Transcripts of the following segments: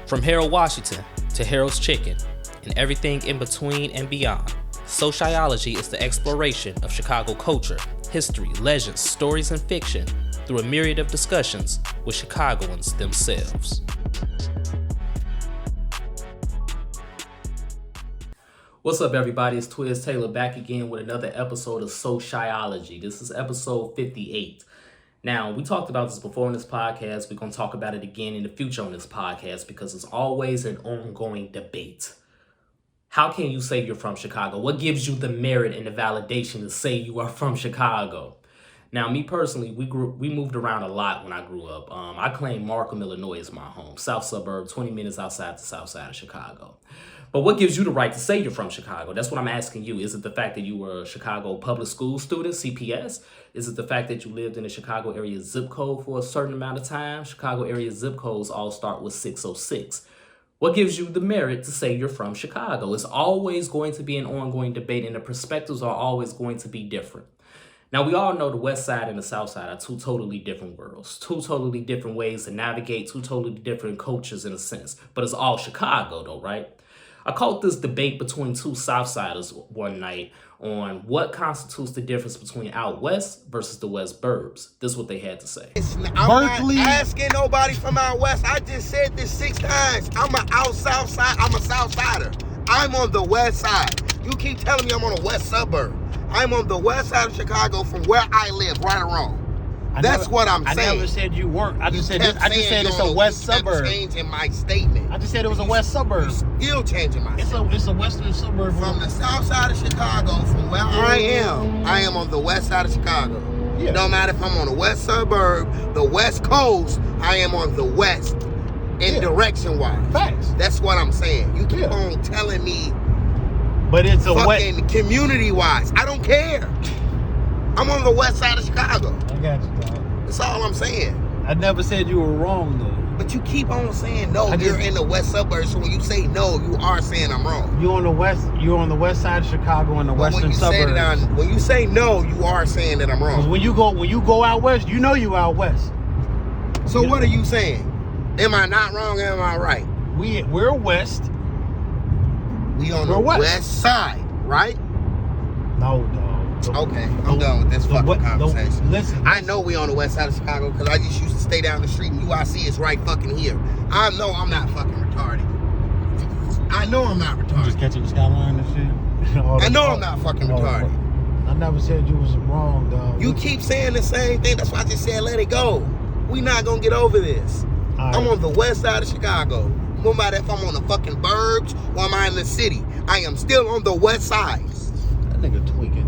From Harold Washington to Harold's Chicken and everything in between and beyond, SoCHiology is the exploration of Chicago culture, history, legends, stories, and fiction through a myriad of discussions with Chicagoans themselves. What's up, everybody? It's Twiz Taylor back again with another episode of SoCHiology. This is episode 58. Now, we talked about this before in this podcast. We're going to talk about it again in the future on this podcast because it's always an ongoing debate. How can you say you're from Chicago? What gives you the merit and the validation to say you are from Chicago? Now, me personally, we moved around a lot when I grew up. I claim Markham, Illinois is my home. South suburb, 20 minutes outside the south side of Chicago. But what gives you the right to say you're from Chicago? That's what I'm asking you. Is it the fact that you were a Chicago public school student, CPS? Is it the fact that you lived in the Chicago area zip code for a certain amount of time? Chicago area zip codes all start with 606. What gives you the merit to say you're from Chicago? It's always going to be an ongoing debate, and the perspectives are always going to be different. Now, we all know the West Side and the South Side are two totally different worlds, two totally different ways to navigate, two totally different cultures in a sense. But it's all Chicago, though, right? I caught this debate between two Southsiders one night on what constitutes the difference between Out West versus the West Burbs. This is what they had to say. I'm not asking nobody from Out West. I just said this 6 times. I'm a Southsider. I'm on the West Side. You keep telling me I'm on a West suburb. I'm on the West Side of Chicago from where I live, right or wrong. That's what I'm saying. I never said you weren't. I just said it's a West suburb. You kept changing my statement. I just said it was a West suburb. You're still changing my statement. It's a western suburb. From the south side of Chicago, from where I am on the west side of Chicago. Yeah. No matter if I'm on the west suburb, the west coast, I am on the west in direction-wise. Facts. That's what I'm saying. You keep on telling me, but it's a fucking community-wise. I don't care. I'm on the west side of Chicago. I got you, dog. That's all I'm saying. I never said you were wrong, though. But you keep on saying no. You're in the west suburbs. So when you say no, you are saying I'm wrong. You're on the west side of Chicago in the western suburbs. When you say no, you are saying that I'm wrong. Because when you go out west, you know you out west. So what are you saying? Am I not wrong? Am I right? We're west. We on the west side, right? No, dog. Okay, I'm done with this fucking conversation. Listen. I know we on the west side of Chicago because I just used to stay down the street and UIC is right fucking here. I know I'm not fucking retarded. I know I'm not retarded. Just catching the skyline and shit? I know I'm not fucking retarded. I never said you was wrong, dog. You keep saying the same thing. That's why I just said let it go. We not gonna get over this. Right. I'm on the west side of Chicago. No matter if I'm on the fucking burbs or am I in the city, I am still on the west side. That nigga tweaking.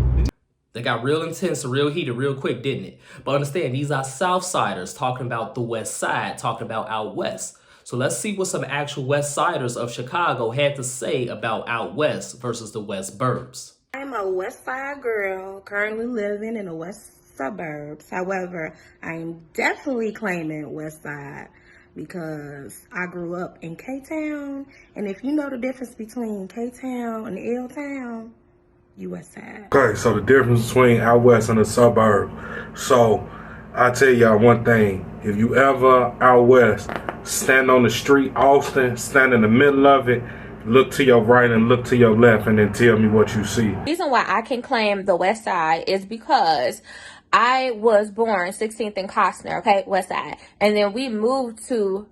They got real intense and real heated real quick, didn't it? But understand, these are Southsiders talking about the West Side, talking about Out West. So let's see what some actual West Siders of Chicago had to say about Out West versus the West Burbs. I'm a West Side girl, currently living in the West suburbs. However, I am definitely claiming West Side because I grew up in K-Town. And if you know the difference between K-Town and L-Town, you West Side. Okay, so the difference between Out West and the suburb. So I tell y'all one thing. If you ever out west, stand on the street, Austin, stand in the middle of it, look to your right and look to your left, and then tell me what you see. The reason why I can claim the West Side is because I was born 16th and Costner, okay, West Side. And then we moved to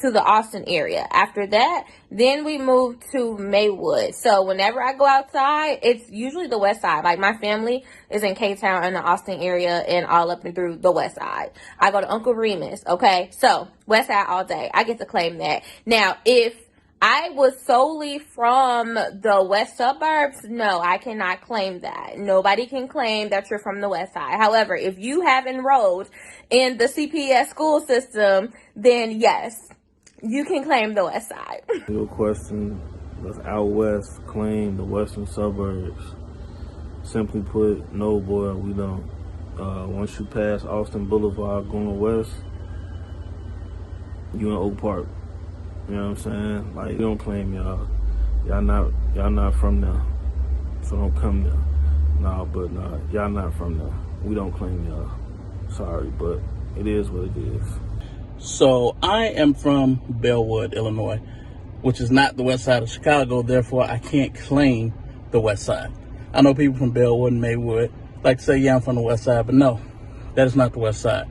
the Austin area. After that, then we moved to Maywood. So whenever I go outside, it's usually the west side. Like my family is in K-Town in the Austin area and all up and through the west side. I go to Uncle Remus, okay? So west side all day. I get to claim that. Now, if I was solely from the west suburbs, no, I cannot claim that. Nobody can claim that you're from the west side. However, if you have enrolled in the CPS school system, then yes, you can claim the west side. Your question, does Out West claim the western suburbs? Simply put, no, boy, we don't. Once you pass Austin Boulevard going west, you in Oak Park. You know what I'm saying? Like, we don't claim y'all. Y'all not from there. So don't come there. Nah, y'all not from there. We don't claim y'all. Sorry, but it is what it is. So I am from Bellwood, Illinois, which is not the west side of Chicago. Therefore, I can't claim the west side. I know people from Bellwood and Maywood like to say, yeah, I'm from the west side, but no, that is not the west side.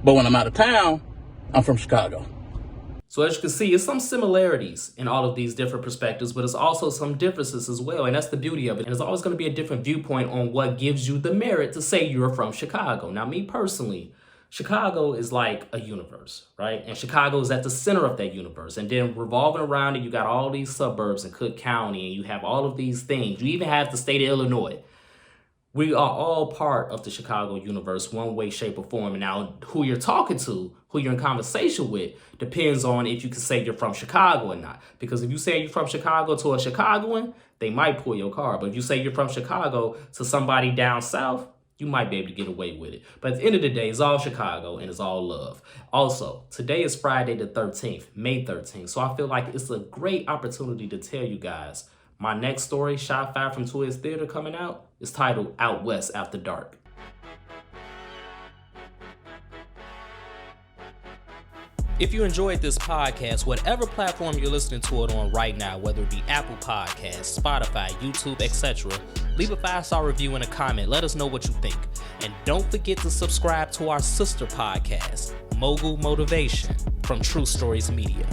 But when I'm out of town, I'm from Chicago. So as you can see, it's some similarities in all of these different perspectives, but it's also some differences as well. And that's the beauty of it. And there's always going to be a different viewpoint on what gives you the merit to say you're from Chicago. Now, me personally, Chicago is like a universe, right? And Chicago is at the center of that universe. And then revolving around it, you got all these suburbs in Cook County, and you have all of these things. You even have the state of Illinois. We are all part of the Chicago universe, one way, shape, or form. And now who you're talking to, who you're in conversation with, depends on if you can say you're from Chicago or not. Because if you say you're from Chicago to a Chicagoan, they might pull your car. But if you say you're from Chicago to somebody down south, you might be able to get away with it. But at the end of the day, it's all Chicago and it's all love. Also, today is Friday the 13th, May 13th. So I feel like it's a great opportunity to tell you guys my next story, Shot Fired from Twist Theater, coming out, is titled Out West After Dark. If you enjoyed this podcast, whatever platform you're listening to it on right now, whether it be Apple Podcasts, Spotify, YouTube, etc., leave a 5-star review and a comment. Let us know what you think. And don't forget to subscribe to our sister podcast, Mogul Motivation, from True Stories Media.